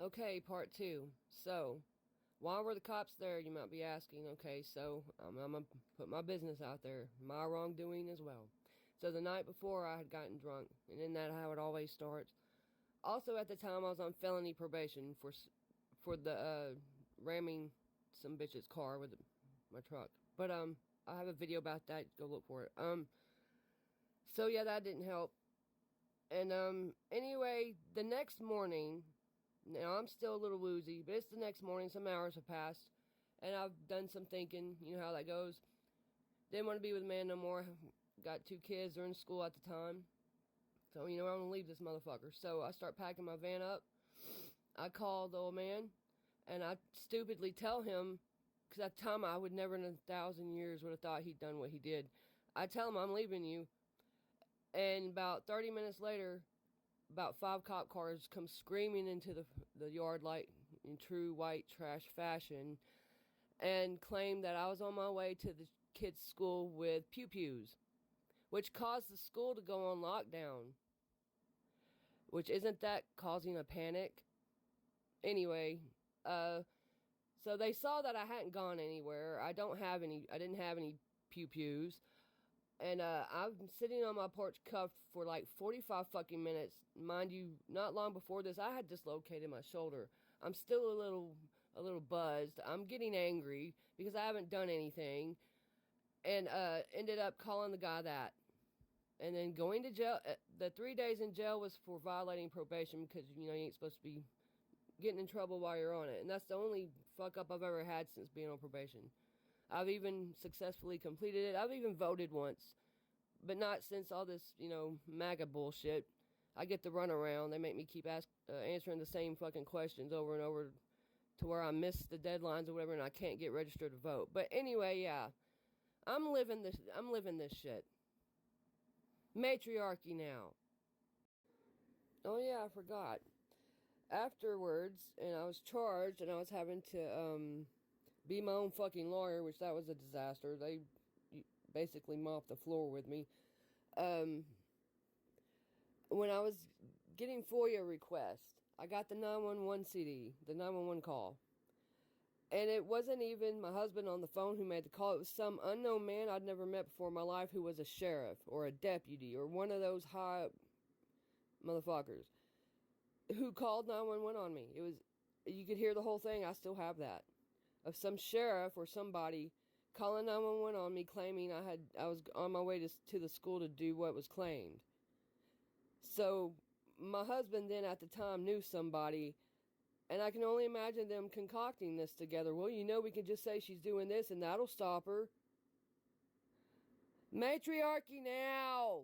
Okay, part two. So, why were the cops there, you might be asking? Okay, so I'm going to put my business out there, my wrongdoing as well. So, the night before, I had gotten drunk, and isn't that how it always starts? Also, at the time, I was on felony probation for the ramming some bitch's car with my truck. But I have a video about that. Go look for it. So yeah, that didn't help. And anyway, the next morning, now I'm still a little woozy, but it's the next morning. Some hours have passed, and I've done some thinking. You know how that goes. Didn't want to be with a man no more. Got two kids. They're in school at the time. So, I'm going to leave this motherfucker. So I start packing my van up. I call the old man, and I stupidly tell him, because at the time I would never in 1,000 years would have thought he'd done what he did. I tell him I'm leaving you, and about 30 minutes later, about 5 cop cars come screaming into the yard like in true white trash fashion and claim that I was on my way to the kids' school with pew-pews, which caused the school to go on lockdown. Which isn't that causing a panic? Anyway, so they saw that I hadn't gone anywhere. I didn't have any pew-pews. And I'm sitting on my porch cuffed for like 45 fucking minutes. Mind you, not long before this, I had dislocated my shoulder. I'm still a little buzzed. I'm getting angry because I haven't done anything. And ended up calling the guy that. And then going to jail. The 3 days in jail was for violating probation because, you ain't supposed to be getting in trouble while you're on it. And that's the only fuck up I've ever had since being on probation. I've even successfully completed it. I've even voted once. But not since all this, MAGA bullshit. I get the runaround. They make me keep answering the same fucking questions over and over to where I miss the deadlines or whatever and I can't get registered to vote. But anyway, yeah. I'm living this shit. Matriarchy now. Oh yeah, I forgot. Afterwards, and I was charged and I was having to be my own fucking lawyer, which that was a disaster. They basically mopped the floor with me. When I was getting FOIA requests, I got the 911 CD, the 911 call. And it wasn't even my husband on the phone who made the call. It was some unknown man I'd never met before in my life who was a sheriff or a deputy or one of those high motherfuckers who called 911 on me. You could hear the whole thing. I still have that. Of some sheriff or somebody calling 911 on me, claiming I was on my way to the school to do what was claimed. So my husband then at the time knew somebody, and I can only imagine them concocting this together. Well, we can just say she's doing this and that'll stop her. Matriarchy now!